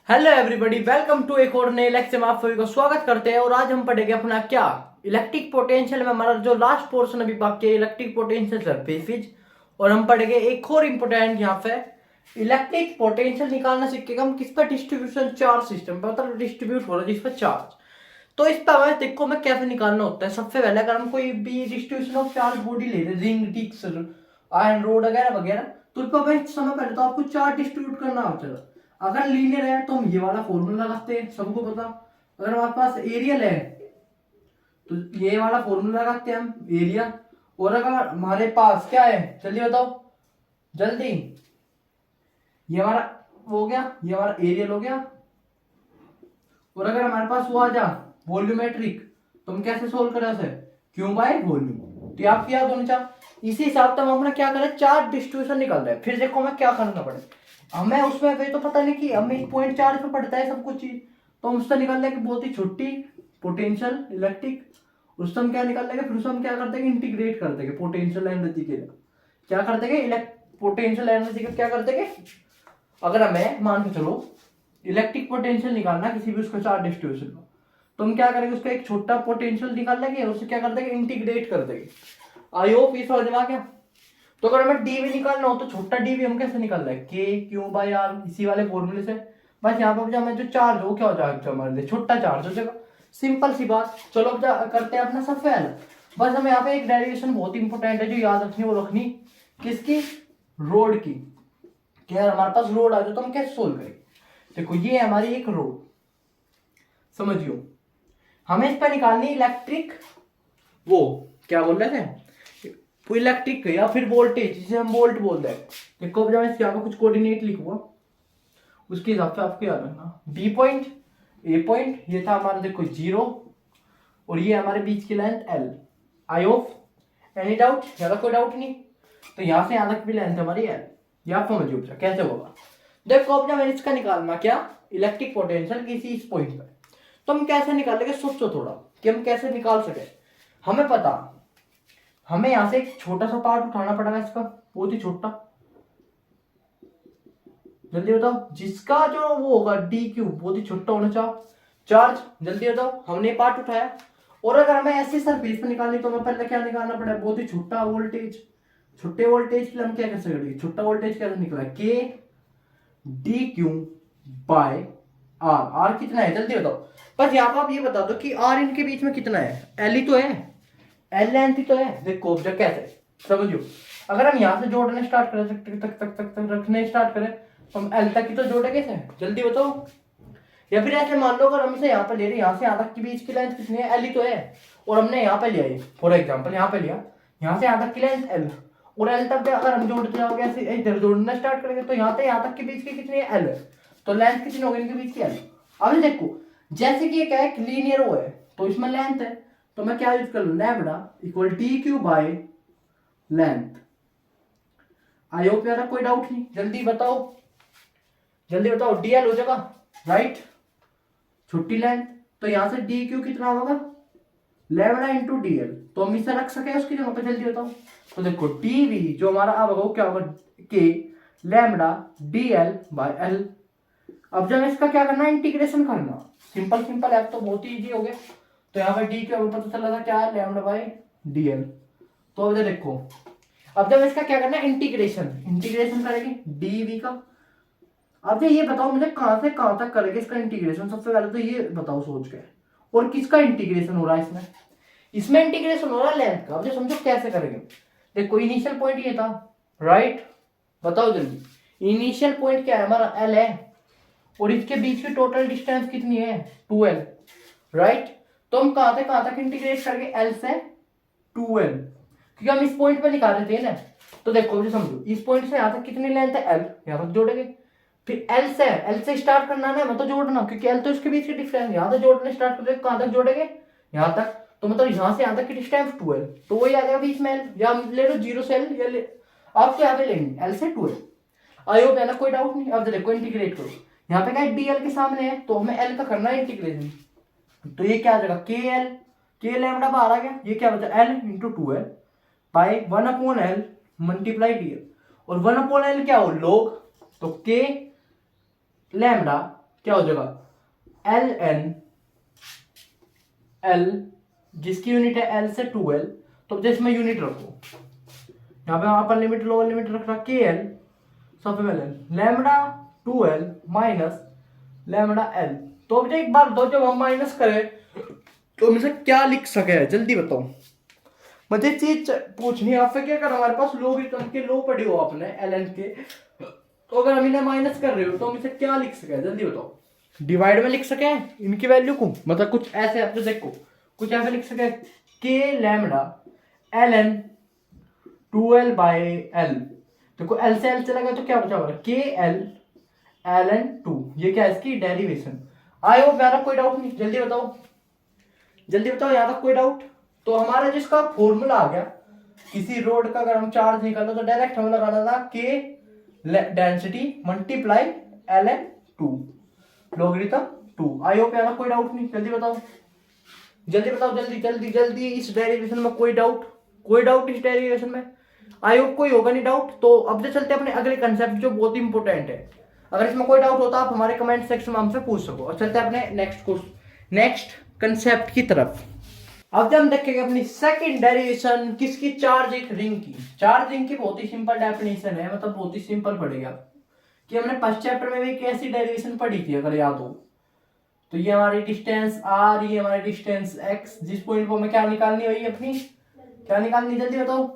Hello everybody, welcome to एक और नए लेक्चर में आप सभी को स्वागत करते हैं। और आज हम पढ़ेंगे अपना क्या इलेक्ट्रिक पोटेंशियल में हमारा जो लास्ट पोर्शन अभी बाकी है इलेक्ट्रिक पोटेंशियल सरफेसेज। और हम पढ़ेंगे एक और इम्पोर्टेंट यहाँ पे इलेक्ट्रिक पोटेंशियल निकालना सीखेंगे हम किस पर, डिस्ट्रीब्यूशन चार्ज सिस्टम पर, मतलब डिस्ट्रीब्यूट हो रहा है जिस पर चार्ज। तो इस पर हमें देखो मैं कैसे निकालना होता है। सबसे पहले अगर हम कोई भी डिस्ट्रीब्यूशन ऑफ चार्ज बॉडी ले रहे, रिंग, डिस्क, आयरन रोड वगैरह वगैरह, तो इस पर हमें समय पहले तो आपको चार्ज डिस्ट्रीब्यूट करना होता है। अगर लीनियर है तो हम ये वाला फॉर्मूला लगाते हैं, सबको पता। अगर हमारे पास एरियल है तो ये वाला फॉर्मूला लगाते हैं हम, एरिया। और अगर हमारे पास क्या है, जल्दी बताओ जल्दी। ये हमारा हो गया, ये हमारा एरियल हो गया। और अगर हमारे पास वो आ जा वॉल्यूमेट्रिक, तो हम कैसे सोल्व करें उसे, क्यू बाय वॉल्यूम। तो आप याद होना चाहिए। इसी हिसाब से हम अपना क्या करें, चार्ज डिस्ट्रीब्यूशन निकल रहा है। फिर देखो हमें क्या करना पड़े, हमें उसमें फिर तो पता नहीं कि हमें पॉइंट चार्ज पे पड़ता है सब कुछ चीज। तो हम उससे निकाल लेंगे बहुत ही छोटी पोटेंशियल इलेक्ट्रिक। उससे हम क्या निकाल लेंगे, फिर उससे हम क्या कर देंगे, इंटीग्रेट कर देंगे पोटेंशियल एनर्जी के लिए। क्या कर देंगे, पोटेंशियल एनर्जी का क्या कर देंगे। अगर हमें मान के चलो इलेक्ट्रिक पोटेंशियल निकालना किसी भी उसका चार्ज डिस्ट्रीब्यूशन का, तो हम क्या करेंगे, उसका एक छोटा पोटेंशियल निकाल लेंगे, उससे क्या कर देंगे, इंटीग्रेट कर देंगे। आई होप ये समझ में आ गया। तो अगर हमें डी भी निकालना हो तो छोटा डी भी हम कैसे निकाल रहे हैं, के क्यू बाई आर, इसी वाले फॉर्मूले से। बस यहाँ पर हमें जो चार्ज हो क्या हो जाएगा, हमारे लिए छोटा चार्ज हो जाएगा। सिंपल सी बात। चलो अब करते हैं अपना सबसे पहले। बस हमें यहाँ पे एक डेरिवेशन बहुत इंपॉर्टेंट है जो याद रखनी, वो रखनी किसकी, रोड की। क्या हमारे पास रोड आ जाए तो हम कैसे सोल्व करेंगे। देखो ये है हमारी एक रोड, समझियो। हमें इस पर निकालनी इलेक्ट्रिक, वो क्या बोल रहे थे, वो इलेक्ट्रिक या फिर वोल्टेज, जिसे हम वोल्ट बोलते हैं। देखो जब मैं यहाँ पे कुछ कोऑर्डिनेट लिखूंगा उसके हिसाब से आपको याद रखना। बी पॉइंट, ए पॉइंट, ये था हमारा देखो 0, और ये हमारे बीच की length L. I of any doubt, ज्यादा कोई डाउट नहीं। तो यहाँ से यहाँ तक भी लेंथ हमारी एल। यहाँ समझिए कैसे होगा। देखो अब जब इसका निकालना क्या, इलेक्ट्रिक पोटेंशियल किसी इस पॉइंट पर, तो हम कैसे निकालेंगे, सोचो थोड़ा कि हम कैसे निकाल सके। हमें पता, हमें यहां से एक छोटा सा पार्ट उठाना पड़ेगा इसका, बहुत ही छोटा। जल्दी बताओ, जिसका जो वो होगा डी क्यू बहुत ही छोटा होना चाहिए चार्ज। जल्दी बताओ, हमने पार्ट उठाया। और अगर हमें ऐसी सरफेस पे निकालनी तो हमें पहले क्या निकालना पड़ेगा, बहुत ही छोटा वोल्टेज। छोटे वोल्टेज के लिए हम क्या कर सकते, छोटा वोल्टेज कैसे निकला, K D Q by R. R कितना है जल्दी बताओ। बस यहाँ पर आप ये बता दो कि आर इनके बीच में कितना है, एल ही तो है, एल लेंथ ही तो है। देखो ऑब्जेक्ट कैसे समझो। अगर हम यहाँ से जोड़ने स्टार्ट करें, तक रखने स्टार्ट करें, तो हम एल तक ही तो जोड़े कैसे, जल्दी बताओ। या फिर ऐसे मान लो अगर हम इसे यहाँ पे ले रहे, यहाँ से यहाँ तक के बीच की लेंथ कितनी है, एल ही तो है। और हमने यहाँ पे लिया, फॉर एग्जाम्पल यहाँ पे लिया, यहाँ से यहाँ तक की लेंथ एल, और एल तक अगर हम जोड़ते जाओगे ऐसे इधर जोड़ना स्टार्ट करेंगे, तो यहाँ से यहाँ तक के बीच की कितनी है, एल है। तो लेंथ कितनी होगी इनके बीच की, एल। अब देखो जैसे कि ये क्या है, लीनियर वो है तो इसमें लेंथ है, तो मैं क्या यूज कर लूं, lambda equal D Q by length. I hope यार कोई डाउट नहीं, जल्दी बताओ जल्दी बताओ। डीएल हो जाएगा राइट, छोटी लेंथ। तो यहां से डी क्यू कितना होगा, लैम्बडा इंटू डीएल। तो हम इसे रख सके उसकी जगह पे, जल्दी बताओ। तो देखो टीवी जो हमारा अब होगा क्या होगा, के लैम्बडा डीएल बाय एल। अब जब इसका क्या करना है, इंटीग्रेशन करना। सिंपल सिंपल है, तो बहुत ही इजी हो गया। तो यहाँ पे डी क्यू पता चला था क्या है, लैम्बडा बाय डीएल। तो अब देखो, अब जब इसका क्या करना है, इंटीग्रेशन करेंगे डीवी का। अब ये बताओ मुझे कहां से कहां तक करेंगे इसका इंटीग्रेशन। सबसे पहले तो ये बताओ सोच के, और किसका इंटीग्रेशन हो रहा है इसमें, इसमें इंटीग्रेशन हो रहा है लेंथ का। अब जो समझो कैसे करेंगे। देखो इनिशियल पॉइंट ये था राइट, बताओ जल्दी। इनिशियल पॉइंट क्या है हमारा, एल है, और इसके बीच की टोटल डिस्टेंस कितनी है, 2l राइट। तो हम कहां से कहां तक इंटीग्रेट करेंगे, l से 2l, क्योंकि हम इस पॉइंट पे निकाल रहे थे ना। तो देखो मुझे समझो, इस पॉइंट से यहां तक कितनी लेंथ है, l, यहां तक जोड़ेंगे। फिर l से स्टार्ट करना है, मतलब जोड़ना, क्योंकि l तो इसके बीच की डिस्टेंस, यहां से जोड़ने स्टार्ट करेंगे, कहां तक जोड़ेंगे, यहां तक। तो मतलब यहां से यहां तक की डिस्टेंस 2l, तो वही आ जाएगा बीच में l, या ले लो 0 से l, या ले आपको यहाँ पे लेंगे l से 2l। आई होप है ना, कोई डाउट नहीं। अब देखो इंटीग्रेट करो, यहाँ पे क्या डीएल के सामने है, तो हमें एल का करना है इंटीग्रेशन। तो ये क्या आ जाएगा, के एल, के लैम्बडा बाहर आ गया, ये क्या बचा, L into 2l by 1/l multiply DL. और 1/l क्या हो, लोग, तो के लैम्बडा क्या हो जाएगा एल एन एल जिसकी यूनिट है एल से 2l, तो जैसे मैं यूनिट रखू यहाँ पे अपर लिमिट लोअर लिमिट रख रहा के एल, सबसे पहले lambda 2l minus lambda L. तो अब एक बार दो, जब हम माइनस करें तो हम इसे क्या लिख सके जल्दी बताओ। मुझे चीज पूछनी है आपसे कि अगर हमारे पास लोगरिथम के लो पढ़े हो आपने एल एन के, तो अगर हम इन्हें माइनस कर रहे हो तो हम इसे क्या लिख सके जल्दी बताओ। डिवाइड में लिख सके इनकी वैल्यू को, मतलब कुछ ऐसे आप देखो कुछ ऐसे लिख सके के lambda L N 2l by L. देखो एल से एल चला गया तो क्या बचा होगा के एल एल एन 2। ये क्या है इसकी डेरिवेशन। आई होप यहाँ तक कोई डाउट नहीं, जल्दी बताओ जल्दी बताओ यहाँ तक कोई डाउट। तो हमारा जिसका फॉर्मूला आ गया किसी रोड का अगर हम चार्ज निकालना तो डायरेक्ट हमें लगाना था के density multiply L N 2 logarithm 2। I hope यहाँ तक कोई डाउट नहीं, जल्दी बताओ जल्दी बताओ जल्दी जल्दी जल्दी। इस डेरिवेशन में कोई डाउट इस डेरिवेशन में आई होप कोई होगा नहीं डाउट। तो अब से चलते हैं अपने अगले कंसेप्ट जो बहुत ही इंपॉर्टेंट है। अगर इसमें कोई डाउट होता आप हमारे कमेंट सेक्शन में हमसे पूछ सको। और चलते हैं अपने नेक्स्ट कंसेप्ट की तरफ। अब जब हम देखेंगे अपनी सेकंड डेरिवेशन किसकी, चार्ज एक रिंग की। चार्ज रिंग की बहुत ही सिंपल डेफिनेशन है, मतलब बहुत ही सिंपल पड़ेगा कि हमने फर्स्ट चैप्टर में भी कैसी डेरिवेशन पढ़ी थी अगर याद हो तो। ये हमारी डिस्टेंस r, ये हमारी डिस्टेंस x, जिस पॉइंट पर हमें क्या निकालनी है अपनी क्या निकालनी जल्दी बताओ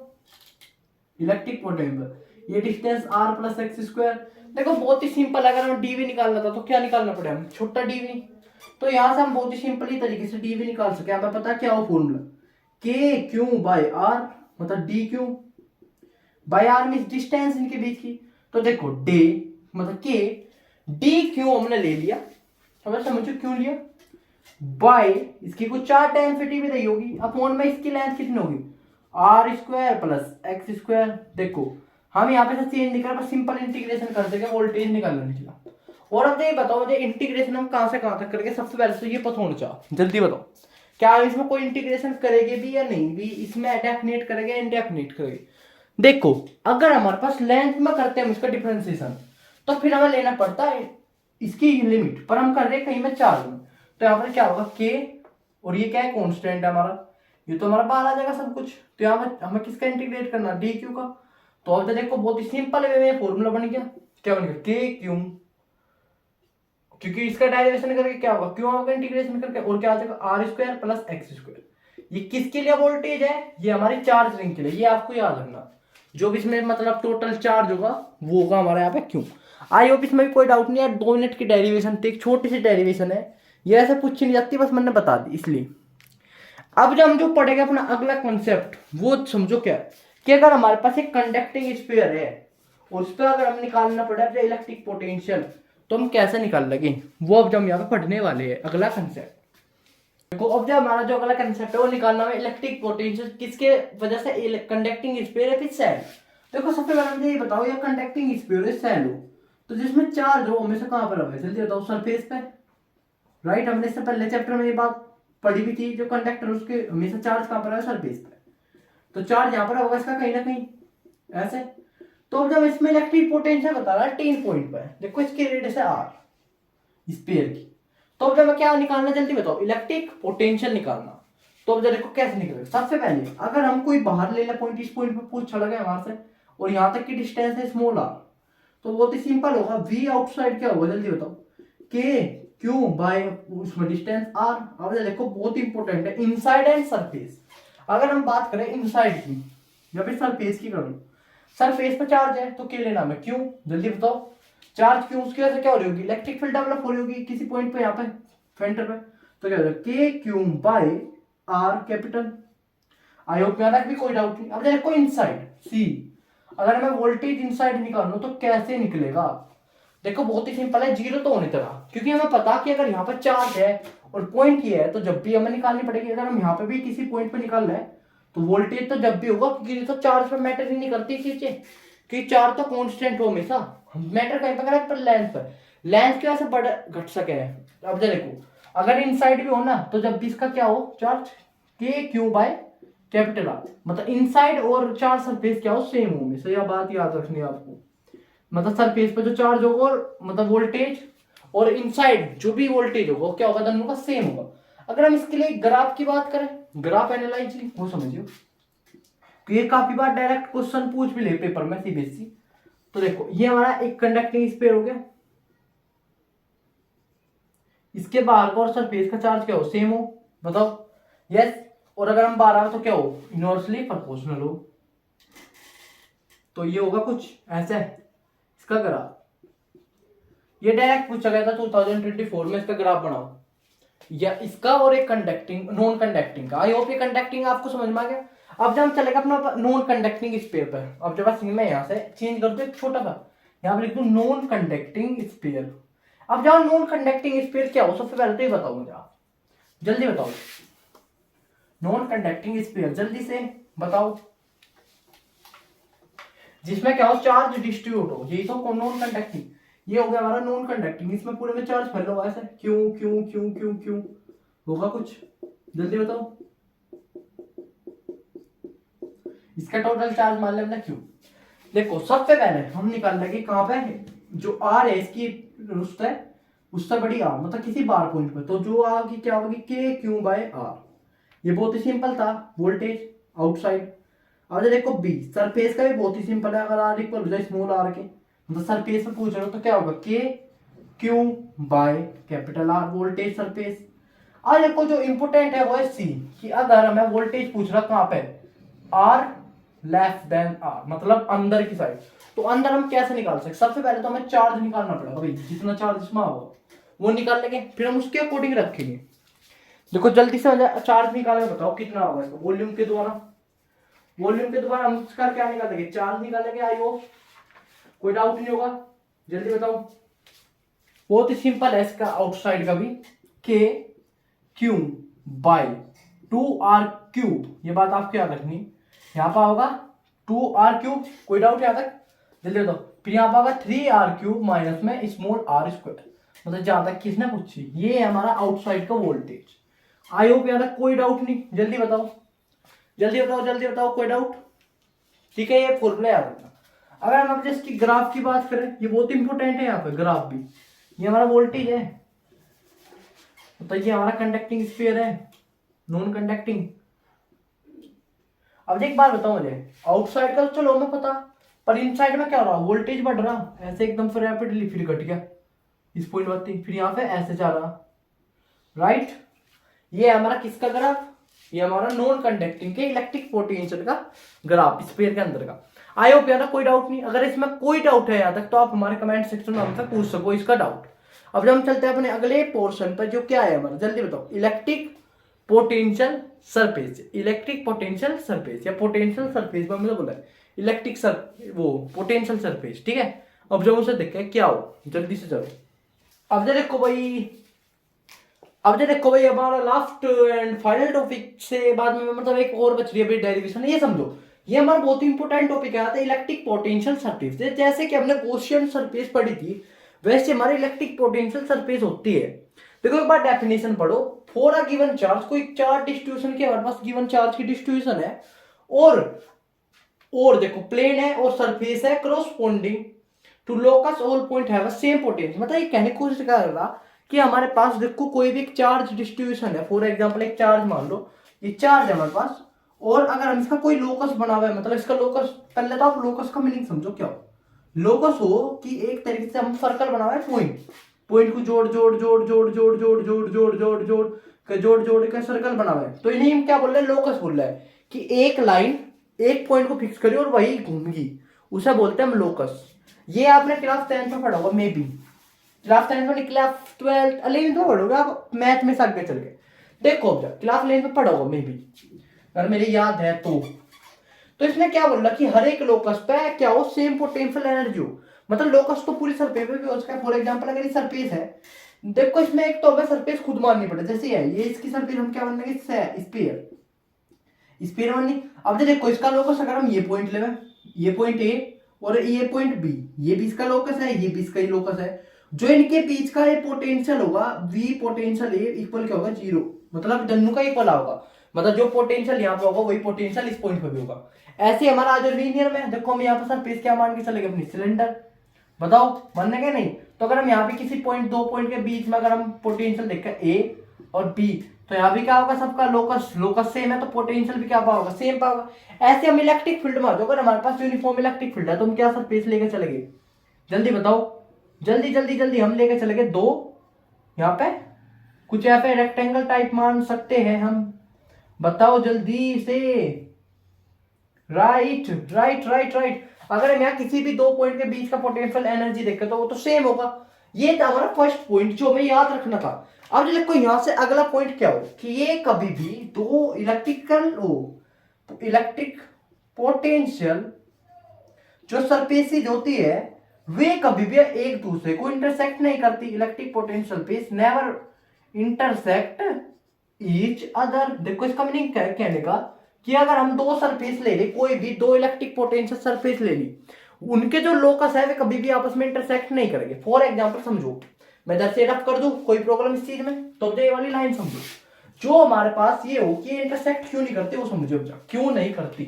इलेक्ट्रिक पोटेंशियल। ये distance r plus X square. देखो बहुत ही सिंपल, अगर हमें dv निकालना था तो क्या निकालना पड़ेगा छोटा dv। तो यहां से हम बहुत ही सिंपली तरीके से dv निकाल सके। हमें पता क्या हो formula K Q by R, मतलब D Q by R mean distance इनके बीच की। तो देखो डे मतलब के डी क्यू हमने ले लिया, समझो क्यों लिया, बाय इसकी कुछ 4 डेंसिटी भी रही होगी अपॉन में इसकी लेंथ कितनी होगी R square plus X square. देखो हम यहाँ पे चेंज नहीं कर रहे, सिंपल इंटीग्रेशन कर देंगे, वोल्टेज निकालना निकला। और अब ये बताओ मुझे इंटीग्रेशन हम कहां से कहां तक करेंगे। सबसे पहले तो ये पता होना चाहिए, जल्दी बताओ क्या इसमें कोई इंटीग्रेशन करेंगे भी या नहीं भी, इसमें डेफिनेट करेंगे इनडेफिनेट करेंगे। देखो अगर हमारे पास लेंथ में करते हैं हम इसका डिफरेंशिएशन तो फिर हमें लेना पड़ता है इसकी लिमिट, पर हम कर रहे हैं कहीं में चार्ज में। तो यहाँ पर क्या होगा के, और ये क्या है कॉन्स्टेंट है हमारा, ये तो हमारा बाहर आ जाएगा सब कुछ। तो यहाँ पर हमें किसका इंटीग्रेट करना डी क्यू का। तो अब देखो बहुत ही सिंपल वे में फॉर्मूला बन गया, क्या बन गया के क्यू, क्योंकि इसका डेरिवेशन करके क्या होगा क्यों होगा इंटीग्रेशन करके, और क्या आ जाएगा R square plus X square. ये किसके लिए वोल्टेज है, ये हमारी चार्ज रिंग के लिए, ये आपको याद रखना। जो भी इसमें मतलब टोटल चार्ज होगा वो होगा हमारे यहाँ पे क्यों। आई होप इसमें भी कोई डाउट नहीं है। 2 मिनट की डेरिवेशन थी, एक छोटी सी डेरिवेशन है, ये ऐसे पूछी नहीं जाती, बस मैंने बता दी इसलिए। अब जब हम जो पढ़ेगा अपना अगला कॉन्सेप्ट वो समझो क्या है कि अगर हमारे पास एक कंडक्टिंग स्फीयर है और उस पर अगर हम निकालना पड़े इलेक्ट्रिक पोटेंशियल तो हम कैसे निकाल लगे, वो अब जब हम यहाँ पे पढ़ने वाले हैं अगला कंसेप्ट। देखो अब जो हमारा जो अगला कंसेप्ट है वो निकालना है इलेक्ट्रिक पोटेंशियल किसके वजह से, कंडक्टिंग स्फीयर है फिर सेल। देखो सबसे पहले मुझे ये बताओ ये कंडक्टिंग स्फीयर है सेल हो तो जिसमें चार्ज हो हमेशा कहां पर होगा जल्दी बताओ सरफेस पे, राइट। हमने इससे पहले चैप्टर में ये बात पढ़ी भी थी, जो कंडक्टर उसके हमेशा चार्ज कहां पर है सरफेस पे। तो चार्ज यहाँ पर होगा इसका कहीं ना कहीं ऐसे। तो अब जब इसमें इलेक्ट्रिक पोटेंशियल बता रहा है 3 पॉइंट पर, देखो इसकी रेडियस है आर स्फीयर की। तो अब जब क्या निकालना जल्दी बताओ इलेक्ट्रिक पोटेंशियल निकालना। तो अब देखो कैसे निकलेगा। सबसे पहले अगर हम कोई बाहर ले ले पॉइंट, इस पॉइंट पे पूछ चला गया वहां से और यहाँ तक की डिस्टेंस है स्मॉल आर, तो बहुत ही सिंपल होगा वी आउटसाइड क्या होगा जल्दी बताओ के क्यू बाय उसमें डिस्टेंस आर। अब देखो बहुत इंपॉर्टेंट है इनसाइड एंड सरफेस। अगर हम बात करें इनसाइड की या फिर सरफेस की करूँ, सरफेस पे चार्ज है तो के लेना है क्यों जल्दी बताओ। चार्ज क्यों उसकी वजह से क्या हो रही होगी इलेक्ट्रिक फील्ड डेवलप हो रही होगी किसी पॉइंट पे यहाँ पे सेंटर पे। तो क्या हो जाएगा K Q by R capital. I hope यहाँ तक भी कोई डाउट नहीं। अब देखो इनसाइड सी, अगर हमें वोल्टेज इनसाइड निकालना तो कैसे निकलेगा। देखो बहुत ही सिंपल है, जीरो तो होने तरह, क्योंकि हमें पता कि अगर यहाँ पर चार्ज है और पॉइंट ये है तो जब भी हमें निकालनी पड़ेगी। अगर हम यहाँ पे भी किसी पॉइंट पे निकाल रहे हैं तो वोल्टेज तो जब भी होगा, क्योंकि तो चार्ज पे मैटर ही नहीं करती चीजें कि चार्ज तो कांस्टेंट हो हमेशा, मैटर कहीं पर पर लेंथ पर, लेंथ की वजह से बढ़ घट सके। अब देखो अगर इनसाइड भी हो ना तो जब भी इसका क्या हो चार्ज के क्यू बाय कैपिटल आर, मतलब इनसाइड और चार्ज सरफेस क्या हो सेम हो हमेशा। यह बात याद रखनी है आपको, मतलब सरफेस पे जो चार्ज होगा और मतलब वोल्टेज और इनसाइड जो भी वोल्टेज होगा क्या होगा, दोनों का सेम होगा। अगर हम इसके लिए ग्राफ की बात करें, ग्राफ एनालाइजिंग वो समझियो, तो ये काफी बार डायरेक्ट क्वेश्चन पूछ भी ले पेपर में सीबीएसई। तो देखो ये हमारा एक कंडक्टिंग स्फीयर हो गया, इसके बाहर का और सरफेस का चार्ज क्या हो, सेम हो, बताओ यस। और अगर हम बाहर आए तो क्या हो, इनवर्सली प्रोपोर्शनल हो। तो ये होगा कुछ ऐसा है इसका ग्राफ। ये डायरेक्ट पूछा गया था 2024 में, इसका ग्राफ बनाओ, या इसका और एक कंडक्टिंग नॉन कंडक्टिंग का। आई होप ये कंडक्टिंग आपको समझ में आ गया। अब जब हम चलेगा अपना नॉन कंडक्टिंग स्फीयर पर, अब जब मैं यहाँ से चेंज कर दूं एक छोटा सा, यहाँ पर लिख दूं नॉन कंडक्टिंग स्फीयर। अब जब नॉन कंडक्टिंग स्फीयर क्या हो, सबसे पहले तो ये बताओ मुझे, आप जल्दी बताओ नॉन कंडक्टिंग स्फीयर, जल्दी से बताओ। जिसमें क्या हो, चार्ज डिस्ट्रीब्यूट हो, यही तो नॉन कंडक्टिंग। ये हो गया हमारा नॉन कंडक्टिंग, इसमें पूरे में चार्ज फैला हुआ ऐसे, क्यों क्यों क्यों क्यों क्यों होगा कुछ, जल्दी बताओ। इसका टोटल चार्ज मान लेना क्यों। देखो सबसे पहले हम निकाल लेंगे कहां पे, जो आर है इसकी रुस्त है उससे बड़ी आर, मतलब किसी बार पॉइंट पर, तो जो आर की क्या होगी, के क्यू बाय आर। ये बहुत ही सिंपल था, वोल्टेज आउटसाइड। अब देखो बी, सरफेस का भी बहुत ही सिंपल है, अगर आर इक्वल हो जाए स्मॉल आर के, मतलब सरफेस पे पूछ रहे हो तो क्या होगा, K Q by capital R, voltage surface. अब देखो जो इंपोर्टेंट है वो है सी, कि अगर हमें वोल्टेज पूछ रहा कहां पे, आर लेस देन आर, मतलब अंदर की साइड, तो अंदर हम कैसे निकाल सकते, सबसे पहले तो हमें चार्ज निकालना पड़ेगा भाई, जितना चार्ज इसमें होगा वो निकाल लेंगे, फिर हम उसके अकॉर्डिंग रखेंगे। देखो जल्दी से चार्ज निकाल के बताओ कितना होगा इसका, वॉल्यूम के द्वारा, वॉल्यूम के द्वारा हम इसका क्या निकालेंगे, चार्ज निकालेंगे। आई होप कोई डाउट नहीं होगा, जल्दी बताओ। बहुत ही सिंपल है इसका आउटसाइड का भी, के क्यू बाय 2r³, ये बात आपको याद रखनी। यहाँ पर होगा 2r³, कोई डाउट यहाँ तक, जल्दी बताओ। फिर यहाँ पर होगा 3r³ माइनस में स्मॉल r², मतलब जहां तक किसने पूछी, ये है हमारा आउटसाइड का वोल्टेज। आई होप यहाँ तक कोई डाउट नहीं, जल्दी बताओ जल्दी बताओ जल्दी बताओ, कोई डाउट, ठीक है। ये फॉर्मूला याद रखना। अगर हम अब इसकी ग्राफ की बात करें, ये बहुत इंपॉर्टेंट है यहाँ पे ग्राफ भी, ये हमारा वोल्टेज है, तो ये हमारा कंडक्टिंग स्फीयर है, नॉन कंडक्टिंग। अब एक बात बताओ मुझे, आउटसाइड का चलो हमें पता, पर इनसाइड में क्या हो रहा, वोल्टेज बढ़ रहा ऐसे एकदम से रैपिडली, फिर घट गया इस पॉइंट पर, फिर यहाँ पे ऐसे जा रहा, राइट। ये हमारा किसका ग्राफ, ये हमारा नॉन कंडक्टिंग के इलेक्ट्रिक पोटेंशियल का ग्राफ, स्फीयर के अंदर का। आई होप यार कोई डाउट नहीं, अगर इसमें कोई डाउट है यहाँ तक तो आप हमारे कमेंट सेक्शन में हमसे पूछ सको इसका डाउट। अब जब हम चलते हैं अपने अगले पोर्शन पर, जो क्या है हमारा, जल्दी बताओ। Electric potential surface, electric potential surface या पोटेंशियल सरफेस में मतलब बोला है इलेक्ट्रिक सर वो पोटेंशियल सरफेस, ठीक है। अब जब उसे देखे क्या हो, जल्दी से चलो। अब देखो भाई, अब देखो भाई हमारा लास्ट एंड फाइनल टॉपिक से बाद में मतलब एक और बच रही है डेरिवेशन, ये समझो। ये हमारा बहुत ही इंपॉर्टेंट टॉपिक है, इलेक्ट्रिक पोटेंशियल सरफेस। जैसे कि हमने गॉसियन सरफेस पढ़ी थी, वैसे हमारी इलेक्ट्रिक पोटेंशियल सरफेस होती है। देखो एक बार डेफिनेशन पढ़ो, फॉर अ गिवन चार्ज, कोई चार्ज डिस्ट्रीब्यूशन की हमारे पास गिवन चार्ज की डिस्ट्रीब्यूशन है, और देखो प्लेन है और सरफेस है corresponding to locus, all point have same potential. मतलब ये कहने की कोशिश कर रहा कि हमारे पास देखो कोई भी एक चार्ज डिस्ट्रीब्यूशन है, फॉर एग्जांपल एक चार्ज मान लो, ये चार्ज है हमारे पास, और अगर हम इसका कोई लोकस बना हुआ है, मतलब इसका लोकस, पहले तो आप लोकस का मीनिंग समझो क्या हो। लोकस हो कि एक तरीके से हम सर्कल बना हुआ है, पॉइंट को जोड़ जोड़ जोड़ जोड़ जोड़ जोड़ जोड़ जोड़ जोड़ जोड़ जोड़ के सर्कल बना हुआ है, तो इन्हें हम क्या बोल रहे हैं, लोकस बोल रहे हैं कि एक लाइन एक पॉइंट को फिक्स करी और वही घूमगी, उसे बोलते हैं हम लोकस। ये आपने क्लास 10 में पढ़ा होगा, मे बी क्लास 10 में, क्लास 12 11 में पढ़ोगे आप मैथ में आगे चल के, देखो क्लास 11 में पढ़ा होगा मे बी, अगर मेरी याद है तो इसने क्या बोला कि हर एक लोकस पे क्या हो, सेम पोटेंशियल एनर्जी हो। मतलब लोकस तो पूरी सरफेस पे भी हो सकता है, फॉर एग्जांपल अगर ये सरफेस है, देखो इसमें एक तो हमें सरफेस खुद माननी पड़े, जैसे है ये इसकी सरफेस हम क्या मान लेंगे, स्फीयर, स्फीयर माननी। अब देखो इसका लोकस अगर हम ये पॉइंट लेवे, ये पॉइंट ए और ये पॉइंट बी, ये भी इसका लोकस है, ये भी इसका ही लोकस है, जो इनके बीच का ये पोटेंशियल होगा, वी पोटेंशियल ए इक्वल क्या होगा, 0, मतलब दोनों का इक्वल होगा, मतलब जो पोटेंशियल यहाँ पे होगा वही पोटेंशियल इस पॉइंट पे भी होगा। ऐसे हमारा जो लीनियर में देखो, हम यहाँ पर सरफेस क्या मान के चलेंगे, अपनी सिलेंडर, बताओ मानने के नहीं, तो अगर हम यहाँ पे किसी पॉइंट, दो पॉइंट के बीच में अगर हम पोटेंशियल देखें ए और बी, तो यहाँ भी क्या होगा, सबका लोकस लोकस सेम है, तो पोटेंशियल भी क्या पाओगे, सेम पाओगे। ऐसे हम इलेक्ट्रिक फील्ड में, अगर हमारे पास यूनिफॉर्म इलेक्ट्रिक फील्ड है तो हम क्या सरफेस लेके चलेंगे, जल्दी बताओ, जल्दी जल्दी जल्दी। हम लेके चलेंगे दो, यहाँ पे कुछ यहाँ पे रेक्टेंगल टाइप मान सकते हैं हम, बताओ जल्दी से। Right right right right. अगर हम यहाँ किसी भी दो पॉइंट के बीच का पोटेंशियल एनर्जी देखें तो वो तो सेम होगा। ये था हमारा फर्स्ट पॉइंट जो हमें याद रखना था। अब देखो यहाँ से अगला पॉइंट क्या हो कि ये कभी भी दो इलेक्ट्रिक पोटेंशियल जो सरफेसेज होती है वे कभी भी एक दूसरे को इंटरसेक्ट नहीं करती। Electric potential pace never intersect each other. देखो इसका मीनिंग क्या है कहने का कि अगर हम दो सरफेस ले ली, कोई भी दो इलेक्ट्रिक पोटेंशियल सरफेस ले ली, उनके जो लोकस है वे कभी भी आपस में इंटरसेक्ट नहीं करेंगे। फॉर एग्जांपल समझो, मैं इधर से रफ कर दूं, कोई प्रॉब्लम इस चीज में, तो ये वाली लाइन समझो, जो हमारे पास ये हो कि इंटरसेक्ट क्यों नहीं करती वो समझो, क्यों नहीं करती।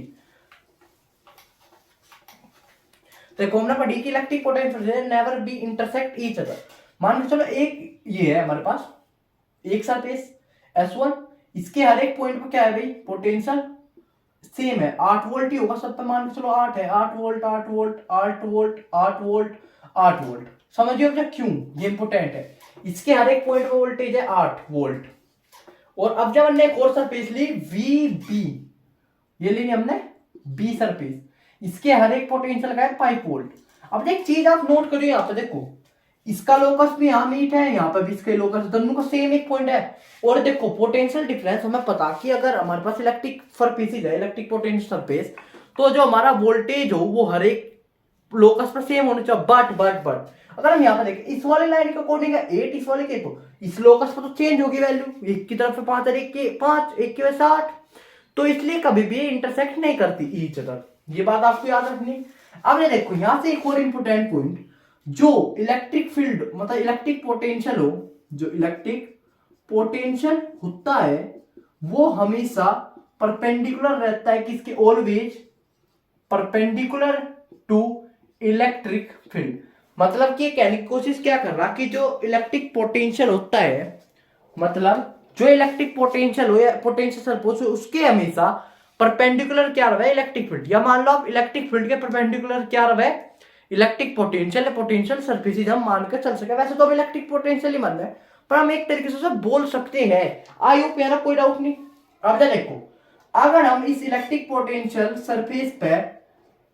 देखो हमने पढ़ी कि electric potential never be intersect each other. मान के चलो एक ये है हमारे पास एक सरफेस S1, इसके हर एक पॉइंट पर क्या है भाई, पोटेंशियल सेम है, 8 वोल्ट ही होगा सब पे। मान के चलो 8 है, 8 volt 8 volt 8 volt 8 volt 8 volt. समझिए क्या, क्यों ये इंपोर्टेंट है। इसके हर एक पॉइंट पर वोल्टेज है 8 वोल्ट। और अब जब हमने एक और सरफेस ली VB, ये ली हमने B सरफेस, इसके हर एक पोटेंशियल का है 5 वोल्ट। अब एक चीज आप नोट करिए, यहाँ पे देखो इसका लोकस भी यहाँ मीट है, यहाँ पे भी इसके लोकस, दोनों का सेम एक पॉइंट है। और देखो पोटेंशियल डिफरेंस हमें पता कि अगर हमारे पास इलेक्ट्रिक सरफेस है, इलेक्ट्रिक पोटेंशियल सरफेस, तो जो हमारा वोल्टेज हो वो हर एक लोकस पर सेम होना चाहिए। बट अगर हम यहाँ पे देखें इस वाली लाइन के अकॉर्डिंग है 8, इस वाले के, तो इस लोकस पर तो चेंज होगी वैल्यू, एक की तरफ से 5 और एक के 5, एक की वजह से 8, तो इसलिए कभी भी इंटरसेक्ट नहीं करती ईच अदर। ये बात आपको याद रखनी। अब ये देखो यहां से एक और इंपोर्टेंट पॉइंट, जो इलेक्ट्रिक फील्ड मतलब इलेक्ट्रिक पोटेंशियल हो, जो इलेक्ट्रिक पोटेंशियल होता है वो हमेशा परपेंडिकुलर रहता है, किसके, always perpendicular to electric field. मतलब कि कहने की कोशिश क्या कर रहा कि जो इलेक्ट्रिक पोटेंशियल होता है, मतलब जो इलेक्ट्रिक पोटेंशियल हो या पोटेंशियल सपोज उसके हमेशा परपेंडिकुलर क्या रहा है, इलेक्ट्रिक फील्ड। या मान लो आप इलेक्ट्रिक फील्ड के परपेंडिकुलर क्या रहा है, इलेक्ट्रिक पोटेंशियल या पोटेंशियल सरफेसेज हम मान कर चल सके। वैसे तो हम इलेक्ट्रिक पोटेंशियल ही मान रहे हैं, पर हम एक तरीके से बोल सकते हैं। आई होप यार कोई डाउट नहीं। अब देखो अगर हम इस इलेक्ट्रिक पोटेंशियल सरफेस पे,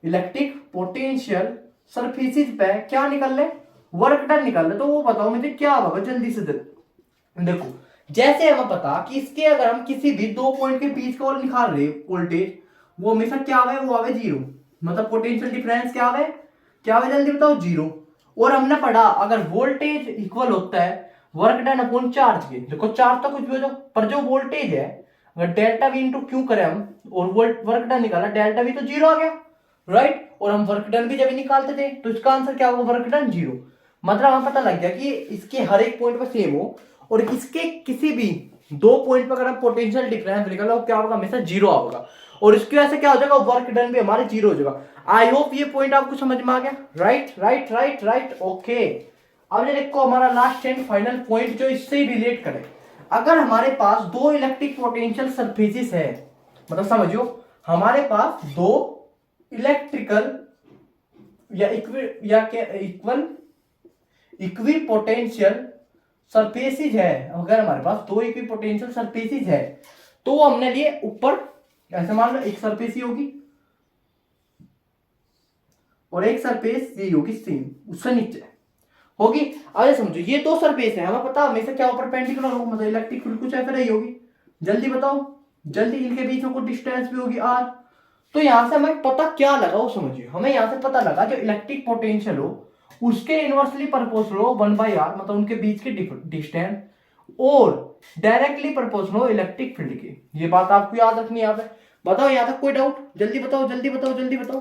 इलेक्ट्रिक पोटेंशियल सरफेसेज पे क्या निकल ले, वर्क डन निकल ले, तो वो बताओ मुझे क्या होगा जल्दी से। देखो जैसे हमें पता कि इसके अगर हम किसी भी दो पॉइंट के बीच का निकाल रहे वोल्टेज, वो हमेशा क्या आवे, वो आवे जीरो। मतलब पोटेंशियल डिफरेंस क्या आवे, जल्दी बताओ, जीरो। और हमने पढ़ा अगर वोल्टेज इक्वल होता है वर्क डन अपॉन चार्ज के। देखो चार्ज तो कुछ भी हो जाओ, पर जो वोल्टेज है अगर डेल्टा वी इंटू क्यू करें हम और वर्क डन निकाला, डेल्टा वी तो जीरो आ गया, राइट। और हम वर्क डन भी जब निकालते थे तो इसका आंसर क्या होगा, वर्क डन जीरो। मतलब हमें पता लग गया कि इसके हर एक पॉइंट पर सेम हो और इसके किसी भी दो पॉइंट पर अगर हम पोटेंशियल डिफरेंस निकाला क्या होगा, हमेशा जीरो होगा। और इसकी वजह से क्या हो जाएगा, वर्क डन भी हमारे जीरो हो जाएगा। आई होप ये पॉइंट आपको समझ में आ गया। Right right right right okay. अब देखो हमारा लास्ट एंड फाइनल पॉइंट जो इससे रिलेट करे, अगर हमारे पास दो इलेक्ट्रिक पोटेंशियल सरफेसेस है, मतलब समझो हमारे पास दो इलेक्ट्रिकल या इक्वी पोटेंशियल सरफेसेज है, अगर हमारे पास दो इक्वी पोटेंशियल सरफेसेज है तो हमने लिए ऊपर, ऐसे मान लो एक सरफेस ही होगी और एक सरफेस ये होगी सेम उससे नीचे होगी। अब समझो ये दो सरफेस है, हमें पता हमेशा क्या परपेंडिकुलर होगा, मतलब इलेक्ट्रिक फील्ड कुछ ऐसा रही होगी। जल्दी बताओ, जल्दी, इनके बीच में कुछ डिस्टेंस भी होगी r। तो यहां से हमें पता क्या लगा वो समझिए, हमें यहां से पता लगा जो इलेक्ट्रिक पोटेंशियल हो उसके इनवर्सली प्रोपोर्शनल हो 1/r, मतलब उनके बीच के डिस्टेंस, और डायरेक्टली प्रोपोर्शनल हो इलेक्ट्रिक फील्ड के। ये बात आपको याद रखनी है। बताओ यहाँ तक कोई डाउट, जल्दी बताओ जल्दी बताओ जल्दी बताओ।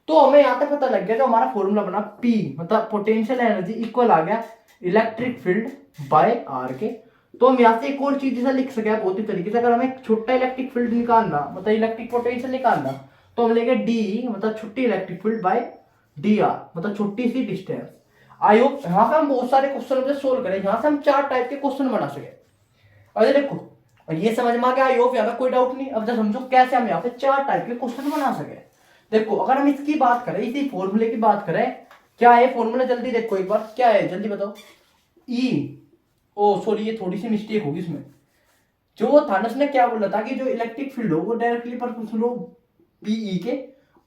तो हमें यहाँ तक पता लग गया जो हमारा फॉर्मूला बना P, मतलब पोटेंशियल एनर्जी इक्वल आ गया इलेक्ट्रिक फील्ड बाय r के। तो हम यहाँ से एक और चीज जैसा लिख सके बहुत ही तरीके से, अगर हमें छोटा इलेक्ट्रिक फील्ड निकालना मतलब इलेक्ट्रिक पोटेंशियल निकालना तो हम लेंगे d, मतलब छोटी इलेक्ट्रिक फील्ड बाय dr, मतलब छोटी सी डिस्टेंस। आई होप यहाँ पे हम बहुत सारे क्वेश्चन सोल्व करें, यहाँ से हम 4 टाइप के क्वेश्चन बना सके। अरे देखो, और ये समझ में आ गया, आई होप यहाँ पे कोई डाउट नहीं। अब जब समझो कैसे हम यहाँ पे 4 टाइप के क्वेश्चन बना सके। देखो अगर हम इसकी बात करें, इसी फॉर्मूले की बात करें, क्या है फॉर्मूला, जल्दी देखो एक बार, क्या है जल्दी बताओ। ई, ओ सॉरी ये थोड़ी सी मिस्टेक होगी इसमें। जो थानस ने क्या बोला था कि जो इलेक्ट्रिक फील्ड हो वो डायरेक्टली प्रोपोर्शनल हो बीई के,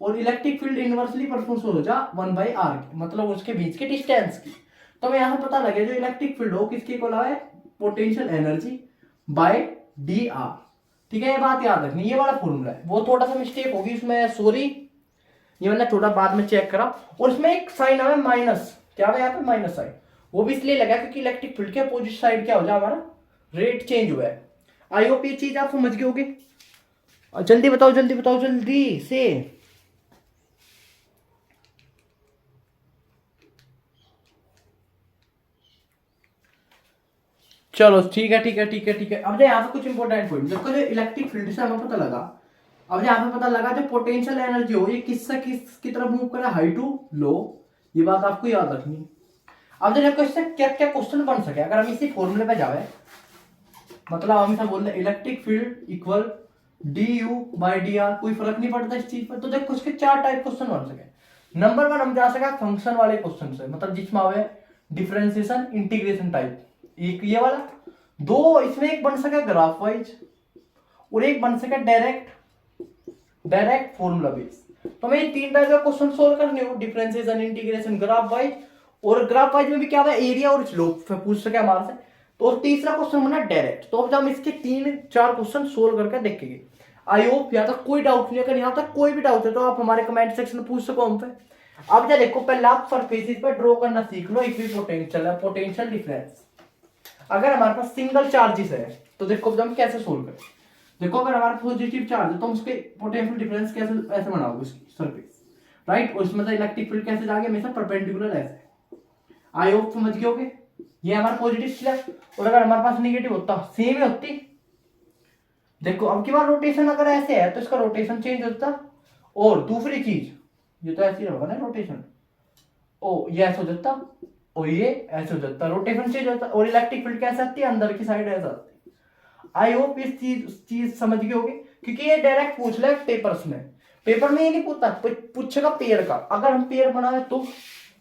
और इलेक्ट्रिक फील्ड इनवर्सली प्रोपोर्शनल हो जा 1/r के, मतलब उसके बीच के डिस्टेंस की। तो हमें यहाँ पता लगे जो इलेक्ट्रिक फील्ड हो किसके इक्वल है, potential energy by D R. ठीक है, ये बात याद रखनी, ये वाला फॉर्मूला है। वो थोड़ा सा मिस्टेक होगी उसमें, सॉरी, ये मैंने थोड़ा बाद में चेक करा। और इसमें एक साइन है माइनस, क्या है यहाँ पे माइनस साइन, वो भी इसलिए लगा क्योंकि इलेक्ट्रिक फील्ड के अपोजिट साइड क्या हो जाए, हमारा रेट चेंज हुआ है। आई होप ये चीज आप समझ गए होगे। जल्दी बताओ जल्दी बताओ जल्दी से। चलो ठीक है ठीक है ठीक है ठीक है। अब यहाँ पे कुछ इंपॉर्टेंट पॉइंट देखो, जो इलेक्ट्रिक फील्ड से हमें पता लगा, अब यहाँ पे पता लगा जो पोटेंशियल एनर्जी हो ये किससे किसकी तरफ मूव करे, हाई टू लो, ये बात आपको याद रखनी। अब देखो इससे क्या क्या क्वेश्चन बन सके अगर हम इसी फॉर्मूले पे जाए, मतलब हम इसे बोल रहे electric field equal D you by D R, कोई फर्क नहीं पड़ता इस चीज पर। तो देखो इसके 4 टाइप क्वेश्चन बन सके। नंबर 1 हम जा सके फंक्शन वाले क्वेश्चन से, मतलब जिसमें आवे डिफरेंशिएशन इंटीग्रेशन टाइप, एक ये वाला। 2 इसमें एक बन सके ग्राफ वाइज, और एक बन सके डायरेक्ट फॉर्मूला बेस। तो हमें ये 3 टाइप का क्वेश्चन सोल्व करने हो, डिफरेंशिएशन इंटीग्रेशन ग्राफ वाइज, और ग्राफ वाइज में भी क्या है एरिया और स्लोप पूछ सके हमारे से। तो और तीसरा क्वेश्चन बना डायरेक्ट। तो अब हम इसके 3-4 क्वेश्चन सोल्व करके देखेंगे। आई होप यहाँ तक कोई डाउट नहीं है। अगर यहाँ तक कोई भी डाउट है तो आप हमारे कमेंट सेक्शन में पूछ सको हम पे। अब क्या देखो, पहले आप सरफेसिस पे ड्रॉ करना सीख लो इक्विपोटेंशियल है, पोटेंशियल डिफरेंस। अगर हमारे पास सिंगल चार्जेस है तो देखो हम कैसे सोल्व करें। देखो अगर हमारे पॉजिटिव चार्ज है तो हम उसके पोटेंशियल डिफरेंस कैसे ऐसे बनाओगे उसकी सरफेस, राइट। और उसमें इलेक्ट्रिक फील्ड कैसे जाएगी, हमेशा परपेंडिकुलर ऐसे। आई होप समझ गए होगे, ये हमारा पॉजिटिव चला। और अगर हमारे पास नेगेटिव होता सेम ही होती। देखो अब की बार रोटेशन अगर ऐसे है तो इसका रोटेशन चेंज होता। और दूसरी चीज, ये तो ऐसे होगा ना रोटेशन, ओ ये ऐसे हो जाता और ये ऐसे हो जाता, रोटेशन चेंज होता। और इलेक्ट्रिक फील्ड कैसे आती है, अंदर की साइड ऐसा आती है। आई होप इस चीज समझ गए होगे, क्योंकि ये डायरेक्ट पूछ ले पेपर्स में। पेपर में ये नहीं पूछता, पूछेगा पेयर का। अगर हम पेयर बनाए तो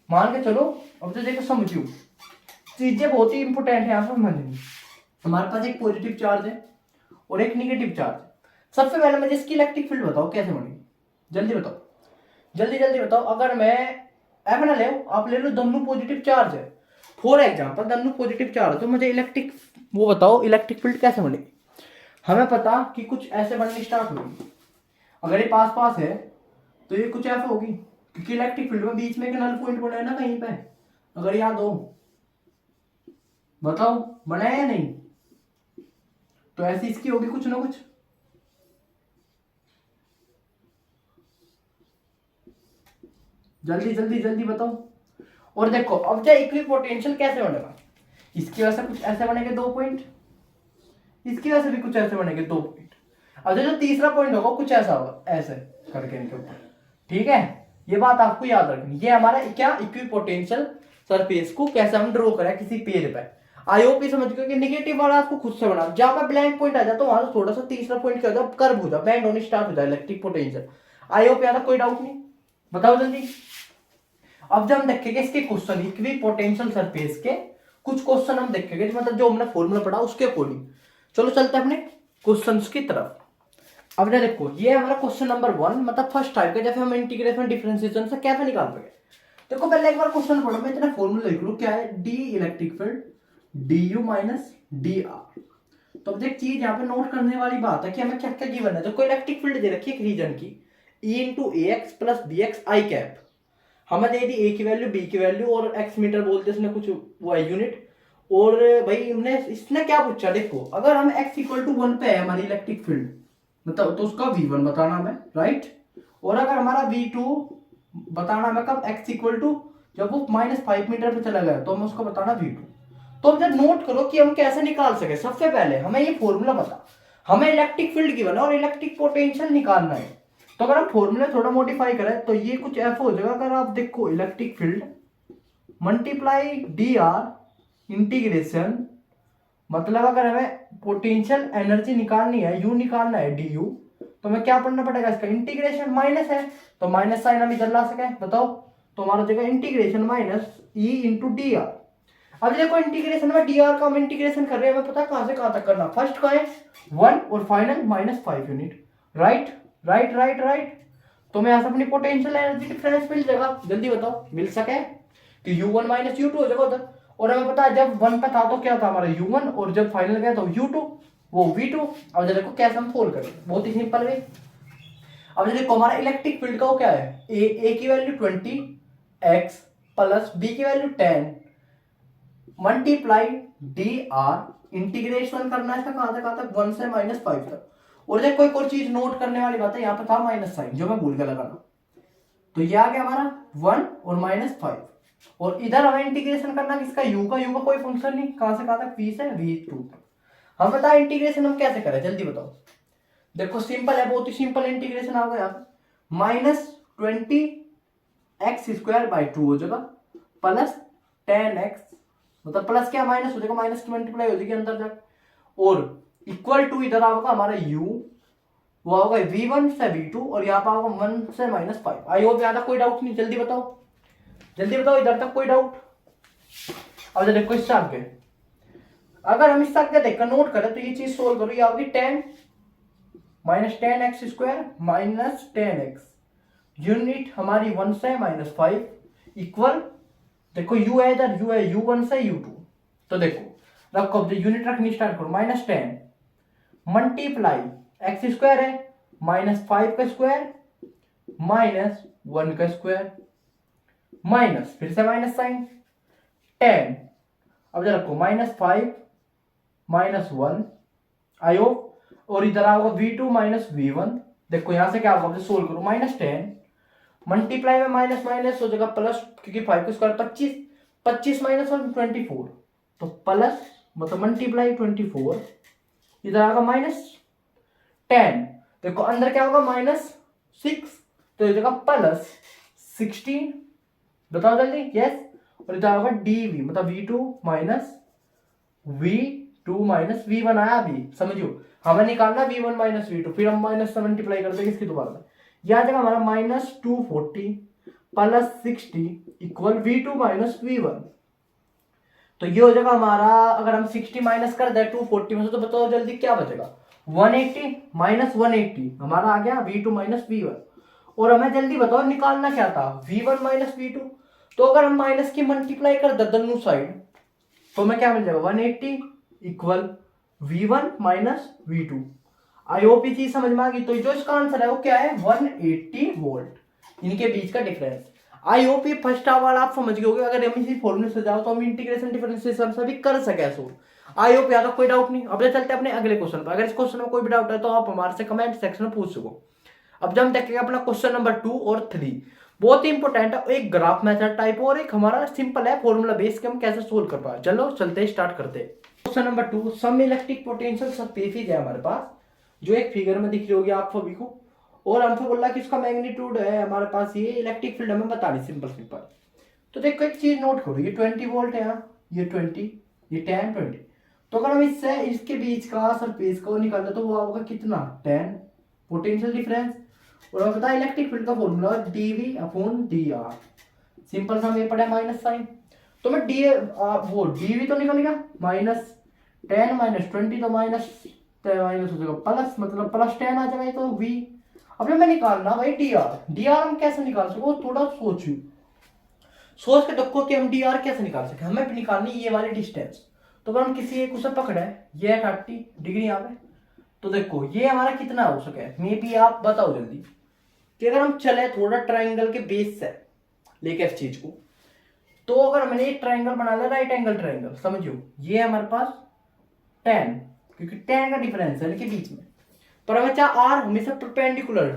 मान के चलो, अब तो देखो समझियो चीजें बहुत ही इंपोर्टेंट है यहाँ पर समझनी। हमारे पास एक पॉजिटिव चार्ज है और एक नेगेटिव चार्ज है। सबसे पहले मुझे इसकी इलेक्ट्रिक फील्ड बताओ कैसे बनेगी, जल्दी बताओ जल्दी जल्दी बताओ। अगर मैं एफ ना ले, आप ले लो दोनों पॉजिटिव चार्ज है, फॉर एग्जांपल दोनों पॉजिटिव चार्ज है, तो मुझे इलेक्ट्रिक वो बताओ इलेक्ट्रिक फील्ड कैसे बनेगी। हमें पता कि कुछ ऐसे बननी स्टार्ट होगी। अगर ये पास पास है तो ये कुछ ऐसे होगी, क्योंकि इलेक्ट्रिक फील्ड में बीच में एक नल पॉइंट बना है ना कहीं पे, अगर याद हो बताओ बनाया या नहीं। तो ऐसी इसकी होगी कुछ ना कुछ। जल्दी जल्दी जल्दी बताओ। और देखो अब क्या इक्विपोटेंशियल कैसे बनेगा, इसकी वजह से कुछ ऐसे बनेंगे 2 पॉइंट, इसकी वजह से भी कुछ ऐसे बनेंगे 2 पॉइंट। अब जो तीसरा पॉइंट होगा कुछ ऐसा होगा ऐसे करके इनके ऊपर। ठीक है, ये बात आपको याद रखनी। ये हमारा क्या इक्विपोटेंशियल सरफेस को कैसे हम ड्रॉ करें किसी पेज पे। आई होप ये समझ गए कि नेगेटिव वाला आपको खुद से बना, जहां पर ब्लैंक पॉइंट आ जाता तो वहां से थोड़ा सा तीसरा पॉइंट क्या हो जाए, कर्व हो जाए, बैंड होने स्टार्ट हो जाए इलेक्ट्रिक पोटेंशियल। आई होप यहाँ कोई डाउट नहीं, बताओ जल्दी। अब जब हम देखेंगे इसके क्वेश्चन इक्विपोटेंशियल सरफेस के कुछ क्वेश्चन हम देखेंगे, मतलब जो हमने फॉर्मूला पढ़ा उसके अकॉर्डिंग। चलो चलते हैं अपने क्वेश्चंस की तरफ। अब देखो ये हमारा क्वेश्चन नंबर 1, मतलब फर्स्ट टाइप का, जैसे हम इंटीग्रेशन डिफरेंशिएशन से कैसे निकाल पाएंगे। देखो पहले एक बार क्वेश्चन पढ़ो, मैं इतना फॉर्मूला लिख लूं, क्या है D electric field D you minus D R. तो अब एक चीज यहाँ पे नोट करने वाली बात है कि हमें क्या क्या गिवन है। तो कोई इलेक्ट्रिक फील्ड दे रखी है एक रीजन की, ई इंटू ए एक्स प्लस बी एक्स आई कैप। हमें दे दी ए की वैल्यू बी की वैल्यू और एक्स मीटर बोलते इसने कुछ वो है यूनिट। और भाई हमने इसने क्या पूछा, देखो अगर हम x इक्वल टू 1 पे है हमारी इलेक्ट्रिक फील्ड, मतलब तो उसका v1 बताना हमें, राइट। और अगर हमारा v2 बताना हमें कब, x इक्वल टू जब वो -5 मीटर पे चला गया तो हमें उसको बताना v2। तो अब जब नोट करो कि हम कैसे निकाल सके, सबसे पहले हमें ये फॉर्मूला पता, हमें इलेक्ट्रिक फील्ड गिवन है और इलेक्ट्रिक पोटेंशियल निकालना है। तो अगर हम फॉर्मूला थोड़ा मॉडिफाई करें तो ये कुछ ऐसा हो जाएगा। अगर आप देखो electric field multiply D R integration, मतलब अगर हमें पोटेंशियल एनर्जी निकालनी है, यू निकालना है डी यू, तो हमें क्या पढ़ना पड़ेगा, इसका इंटीग्रेशन माइनस है तो माइनस साइन हम इधर ला सके, बताओ। तो हमारा जगह integration minus E into D R. अब देखो इंटीग्रेशन में डी आर का हम इंटीग्रेशन कर रहे हैं, हमें पता कहां से कहां तक करना, फर्स्ट का है 1 और final -5 unit, right right right right. तो मैं यहां से अपनी पोटेंशियल एनर्जी डिफरेंस मिल जाएगा, जल्दी बताओ मिल सके कि U1 माइनस U2 हो जाएगा उधर। और हमें पता है जब 1 पे था तो क्या था हमारा U1, और जब फाइनल गया तो U2, वो V2। अब देखो कैसे हम सोल्व करें, बहुत ही सिंपल वे। अब देखो हमारा इलेक्ट्रिक फील्ड का वो क्या है, ए की वैल्यू 20 x प्लस बी की value 10 multiply D R, integration करना है इसका कहां से कहां तक, 1 से -5 तक। और देखो एक और चीज नोट करने वाली बात है, यहाँ पे था माइनस साइन जो मैं भूल गया लगाना, तो ये आ गया हमारा 1 और -5, और इधर हमें इंटीग्रेशन करना किसका, u का कोई फंक्शन नहीं, कहां से कहां तक, v से v2। हम बता इंटीग्रेशन हम कैसे करें, जल्दी बताओ। देखो सिंपल है, बहुत ही सिंपल इंटीग्रेशन आ गया, -20x²/2 हो जाएगा प्लस 10x, मतलब प्लस क्या माइनस हो जाएगा, माइनस की मल्टीप्लाई हो जाएगी अंदर तक, और इक्वल टू इधर होगा हमारा u, वो होगा v1 से v2, और यहाँ पर होगा 1 से -5। आई होप ज्यादा कोई डाउट नहीं, जल्दी बताओ जल्दी बताओ, इधर तक कोई डाउट। अब देखो इससे आगे, अगर हम इससे आगे देखकर नोट करें तो ये चीज सोल्व करो, ये होगी 10 -10x² -10x, यूनिट हमारी 1 से -5 इक्वल, देखो u है इधर, u है u1 से u2, तो देखो रखो अब यूनिट रखनी स्टार्ट करो, -10 मल्टीप्लाई x² है -5 का स्क्वायर -1 का स्क्वायर माइनस, फिर से माइनस साइन 10, अब जरा रखो -5 -1 आयो, और इधर आओगे v2 -v1, देखो यहां से क्या होगा, सोल्व करो, -10 मल्टीप्लाई में माइनस माइनस हो जाएगा प्लस, क्योंकि 5 का स्क्वायर 25, 25 -1 24, तो प्लस मतलब मल्टीप्लाई 24, इधर आएगा -10, देखो अंदर क्या होगा -6, तो ये जगह +16, बताओ जल्दी, यस। और इधर होगा dv, मतलब v2 v1 आया अभी, समझियो हमें निकालना v1 v2, फिर हम माइनस से मल्टीप्लाई कर देंगे इसकी दोबारा में, यह जगह हमारा -240 + 60 इक्वल v2 v1, तो ये हो जाएगा हमारा, अगर हम 60 माइनस कर दे 240 में से, तो बताओ जल्दी क्या बचेगा, 180 -180 हमारा आ गया v2 v1। और हमें जल्दी बताओ निकालना क्या था, v1 v2, तो अगर हम माइनस की मल्टीप्लाई कर दे दोनों साइड, तो हमें क्या मिल जाएगा, 180 equal v1 v2। I hope ये चीज समझ में आ गई। तो जो इसका आंसर है वो क्या है, 180 वोल्ट, इनके बीच का डिफरेंस। आई होप ये फर्स्ट वाला आप समझ गए होंगे, अगर हम इसी फॉर्मूले से जाओ तो हम इंटीग्रेशन डिफरेंशिएशन से भी कर सके सो। आई होप यार कोई डाउट नहीं। अब चलते हैं अपने अगले क्वेश्चन पर। अगर इस क्वेश्चन में कोई भी डाउट है तो आप हमारे से कमेंट सेक्शन में पूछ सको। अब जब हम देखेंगे अपना क्वेश्चन नंबर 2 और 3, बहुत ही इंपॉर्टेंट है, एक ग्राफ मेथड टाइप और एक हमारा सिंपल है फॉर्मूला बेस के हम कैसे सोल्व कर पाए। चलो चलते स्टार्ट करते हैं। क्वेश्चन नंबर 2, सम इलेक्ट्रिक पोटेंशियल सरफेस है हमारे पास, जो एक फिगर में दिख रही होगी आप सभी को, और हमसे बोल रहा कि इसका मैग्नीट्यूड है हमारे पास, ये इलेक्ट्रिक फील्ड हमें बतानी सिंपल। तो देखो एक चीज नोट करो, ये 20 वोल्ट है यहाँ, ये 20, ये 10 20, तो अगर हम इससे इसके बीच का सरफेस को निकालते तो वो होगा कितना, 10 पोटेंशियल डिफरेंस। और हमें पता है इलेक्ट्रिक फील्ड का फॉर्मूला dV/dr, सिंपल सा हमें पड़ा है माइनस साइन, तो मैं वो dV तो निकल गया, -10 -20 तो माइनस हो जाएगा प्लस, मतलब +10 आ जाएगा, तो v। अब मैं निकालना भाई dr हम कैसे निकाल सको, थोड़ा सोच के देखो कि हम dr कैसे निकाल सके। हमें निकालनी ये वाली डिस्टेंस, तो अगर हम किसी एक उसे पकड़े, ये 30 डिग्री यहाँ पे, तो देखो ये हमारा कितना हो सके, मे बी आप बताओ जल्दी कि अगर हम चले थोड़ा ट्राइंगल के बेस से लेके इस चीज को, तो अगर मैंने एक ट्राइंगल बना लिया, राइट एंगल ट्राइंगल, समझो ये हमारे पास 10, क्योंकि 10 का डिफरेंस है इनके बीच में, पर हमें चाहे आर हमेशा परपेंडिकुलर,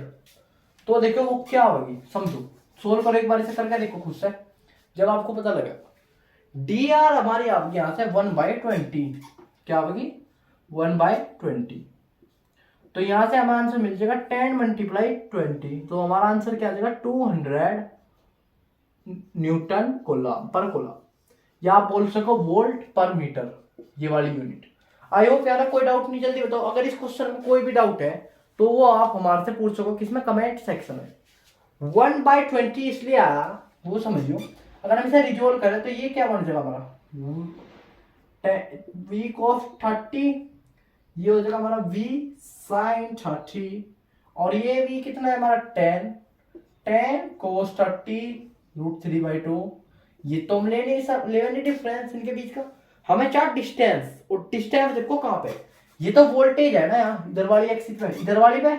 तो देखो वो क्या होगी, समझो सोल्व करो एक बार इसे करके देखो खुद से, जब आपको पता लगेगा। डी आर हमारी आपकी यहां से 1/20 क्या होगी, 1/20, तो यहां से हमारा आंसर मिल जाएगा 10 × 20, तो हमारा आंसर क्या आ जाएगा 200 न्यूटन कोलम पर कोलम, या आप बोल सको वोल्ट पर मीटर, ये वाली यूनिट। आई होप यार कोई डाउट नहीं, जल्दी बताओ। अगर इस क्वेश्चन में कोई भी डाउट है तो वो आप हमारे से पूछ सको, किसमें, कमेंट सेक्शन में। 1/20 इसलिए आया वो समझियो। अगर हम इसे रिजोल्व करें तो ये क्या बन जाएगा हमारा, वी cos 30, ये हो जाएगा हमारा v sin 30, और ये v कितना है हमारा 10 cos 30 √3/2। ये तो हम ले नहीं डिफरेंस इनके बीच का, हमें चार डिस्टेंस, और डिस्टेंस देखो कहाँ पे, ये तो वोल्टेज है ना यहाँ, इधर वाली एक्सिस पे, इधर वाली पे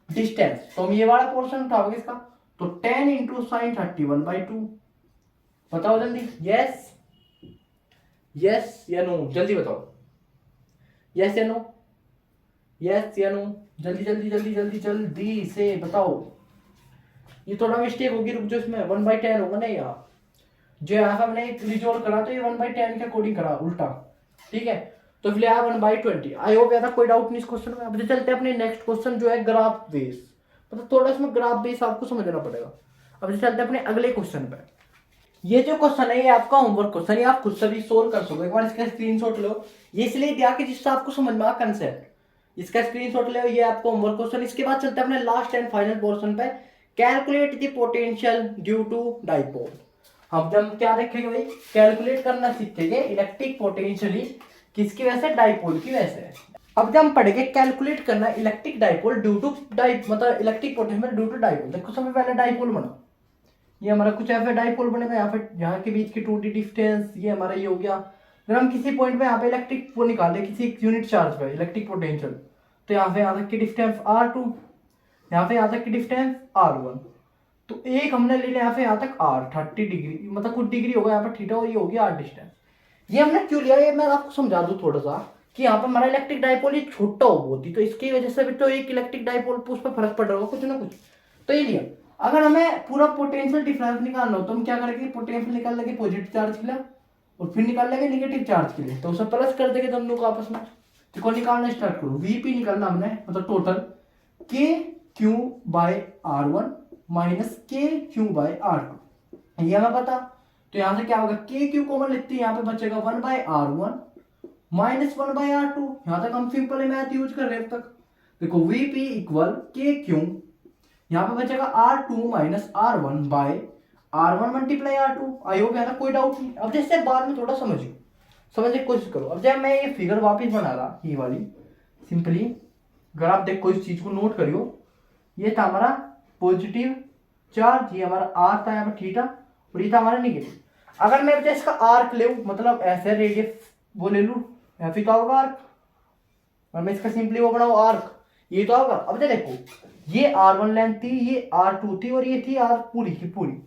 डिस्टेंस, तो हम ये वाला पोर्शन उठाओगे इसका, तो 10 इंटू साइन 30 1/2। बताओ जल्दी, यस यस या नो, जल्दी बताओ, यस या नो, यस या नो, जल्दी जल्दी जल्दी जल्दी जल्दी से बताओ। ये थोड़ा मिस्टेक होगी, रुक जाओ, इसमें 1/10 होगा ना यहाँ, जो यहाँ हमने रिजोल्व करा तो ये 1/10 के अकॉर्डिंग करा उल्टा, ठीक है। तो फिर यहाँ 1/20। आई होप यार कोई डाउट नहीं इस क्वेश्चन में। अब चलते हैं अपने नेक्स्ट क्वेश्चन जो है ग्राफ बेस, मतलब थोड़ा इसमें ग्राफ बेस आपको समझना पड़ेगा। अब चलते हैं अपने अगले क्वेश्चन पे। ये जो क्वेश्चन है ये आपका होमवर्क क्वेश्चन है, आप खुद से भी सोल्व कर सकते हो। एक बार इसका स्क्रीनशॉट लो, ये इसलिए दिया कि जिससे आपको समझ में आ कंसेप्ट, इसका स्क्रीनशॉट ले, ये आपको होमवर्क क्वेश्चन। इसके बाद चलते हैं अपने लास्ट एंड फाइनल पोर्शन पे, calculate the potential due to dipole. हम जब क्या देखेंगे भाई, कैलकुलेट करना सीखेंगे इलेक्ट्रिक पोटेंशियली किसकी वजह से, डाइपोल की वजह से। अब जब हम पढ़ेंगे कैलकुलेट करना इलेक्ट्रिक डाइपोल ड्यू टू मतलब electric potential due to dipole. देखो सबसे पहले डाइपोल बना, ये हमारा कुछ ऐसे डाइपोल बनेगा, यहाँ पे यहाँ के बीच की 2d डिस्टेंस, ये हमारा ये हो गया। अगर हम किसी पॉइंट पे यहाँ पे इलेक्ट्रिक वो निकाले किसी यूनिट चार्ज पे इलेक्ट्रिक पोटेंशियल, तो यहाँ से यहाँ तक की डिस्टेंस r2, यहाँ से यहाँ तक की डिस्टेंस r1, तो एक हमने ले लिया यहाँ से यहाँ तक r 30 डिग्री, मतलब कुछ डिग्री होगा यहाँ पे थीटा, और ये होगी r डिस्टेंस। ये हमने क्यों लिया, ये मैं आपको समझा दूं थोड़ा सा, कि यहाँ पर हमारा इलेक्ट्रिक डाइपोल ये छोटा हो होती, तो इसकी वजह से भी तो एक इलेक्ट्रिक डाइपोल उस पर फर्क पड़ रहा होगा कुछ ना कुछ, तो ये लिया। अगर हमें पूरा पोटेंशियल डिफरेंस निकालना हो तो हम क्या करेंगे, पोटेंशियल निकाल लेंगे पॉजिटिव चार्ज के लिए, और फिर निकाल लेंगे नेगेटिव चार्ज के लिए, तो उसे प्लस कर देंगे दोनों को आपस में। देखो निकालना स्टार्ट करो, वीपी निकालना हमने, मतलब टोटल के क्यू बाय r1 माइनस के क्यू बाय r2, ये हमें पता। तो यहाँ से क्या होगा, के क्यू कॉमन लेते हैं, यहाँ पे बचेगा 1/r1 माइनस 1/r2। यहाँ तक हम सिंपल मैथ यूज कर रहे हैं अब तक। देखो वीपी इक्वल के क्यू, यहाँ पे बचेगा r2 minus r1 by r1 multiply r2। आई होप यहाँ तक कोई डाउट नहीं। अब जैसे बाद में थोड़ा समझने की कोशिश करो। अब जब मैं ये फिगर वापस बना रहा, ये वाली सिंपली, अगर आप देखो इस चीज को नोट करियो, ये था हमारा पॉजिटिव चार्ज, ये हमारा r था यहाँ पर थीटा, और ये था हमारा नेगेटिव। अगर मैं इसका आर्क ले, मतलब ऐसे रेडियस वो ले लूँ, या फिर क्या होगा आर्क, और मैं इसका सिंपली वो बनाऊँ आर्क, ये तो होगा। अब देखो ये r1 लेंथ थी, ये r2 थी, और ये थी r पूरी की पूरी।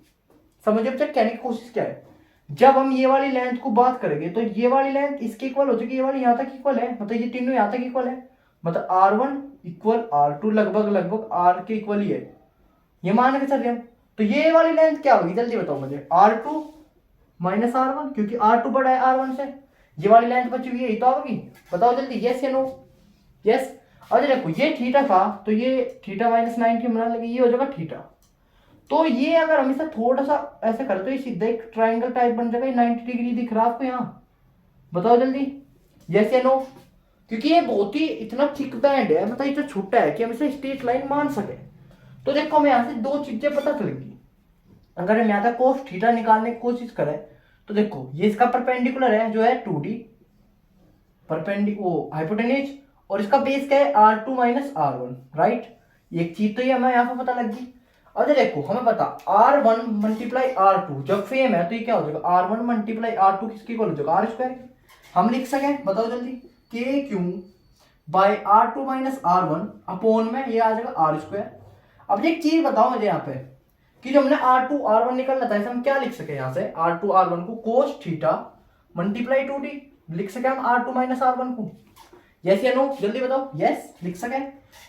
समझिए अब तक कहने की कोशिश क्या है, जब हम ये वाली लेंथ को बात करेंगे तो ये वाली लेंथ इसके इक्वल हो जाएगी, ये वाली यहाँ तक इक्वल है, मतलब ये तीनों यहाँ तक इक्वल है, मतलब r1 इक्वल r2 लगभग r के इक्वल ही है, ये मान के चलिए। तो ये वाली लेंथ क्या होगी, जल्दी बताओ मुझे, r2 माइनस r1, क्योंकि r2 बड़ा है r1 से। ये वाली लेंथ बची हुई है, ये तो होगी, बताओ जल्दी, यस या नो, यस। और देखो ये थीटा था, तो ये थीटा माइनस 90 बना लगे, ये हो जाएगा थीटा। तो ये अगर हम इसे थोड़ा सा ऐसे करें तो ये सीधा एक ट्रायंगल टाइप बन जाएगा। 90 डिग्री दिख रहा है आपको यहाँ, बताओ जल्दी, यस या नो। क्योंकि ये बहुत ही इतना थिक बैंड है, मतलब इतना छोटा है कि हम इसे स्ट्रेट लाइन मान सके। तो देखो हमें यहाँ से दो चीजें पता चलेंगी। अगर हम यहाँ तक कोस थीटा निकालने की कोशिश करें तो देखो ये इसका परपेंडिकुलर है जो है 2d परपेंडिकुलर हाइपोटेन्यूज, और इसका बेस क्या है r2 माइनस r1, राइट। एक चीज तो ये हमें यहाँ पे पता लग गई। अब देखो हमें पता r1 मल्टीप्लाई r2 जब सेम है तो ये क्या हो जाएगा, r1 मल्टीप्लाई r2 किसकी इक्वल हो जाएगा, r स्क्वायर। हम लिख सके, बताओ जल्दी, के Q bye r2 minus r1 upon में ये आ जाएगा r स्क्वायर। अब एक चीज बताओ मुझे यहाँ पे कि जो हमने r2 r1 निकालना था, इसे हम क्या लिख सके, यहाँ से r2 r1 को cos थीटा मल्टीप्लाई 2d लिख सके हम r2 माइनस r1 को, यस या नो, जल्दी बताओ, यस लिख सके।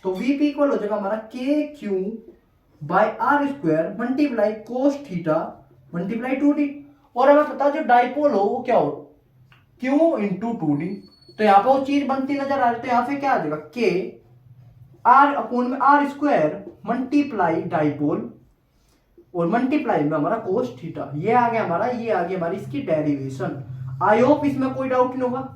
तो Vp इक्वल हो जाएगा हमारा K Q by r square multiply cos theta multiply 2d। और हमें पता जो डाइपोल हो वो क्या हो, q इंटू 2d। तो यहाँ पे वो चीज बनती नजर आ रही है, तो यहाँ पे क्या आ जाएगा, k r अपॉन में r स्क्वायर मल्टीप्लाई डाइपोल और मल्टीप्लाई में हमारा कोस थीटा, ये आ गया हमारा, ये आ गया हमारी इसकी डेरिवेशन। आई होप इसमें कोई डाउट नहीं होगा,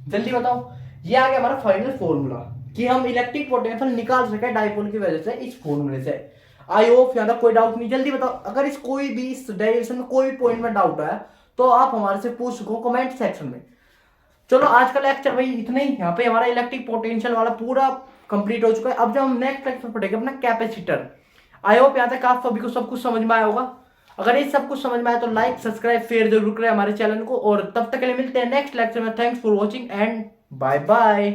जल्दी बताओ। ये आ गया हमारा फाइनल फॉर्मूला कि हम इलेक्ट्रिक पोटेंशियल निकाल सके डाइपोल की वजह से इस फॉर्मूले से। आई होप यहाँ तक कोई डाउट नहीं। जल्दी बताओ, अगर इस कोई भी इस डेरिवेशन में कोई पॉइंट में डाउट है तो आप हमारे से पूछ सको कमेंट सेक्शन में। चलो आज का लेक्चर भाई इतना ही, यहाँ पे हमारा इलेक्ट्रिक पोटेंशियल वाला पूरा कंप्लीट हो चुका है। अब जब हम नेक्स्ट लेक्चर पढ़ेंगे अपना कैपेसिटर। आई होप यहाँ तक आप सभी को सब कुछ समझ में आया होगा। अगर ये सब कुछ समझ में आया तो लाइक सब्सक्राइब शेयर जरूर करें हमारे चैनल को, और तब तक के लिए मिलते हैं नेक्स्ट लेक्चर में। Thanks for watching and bye bye.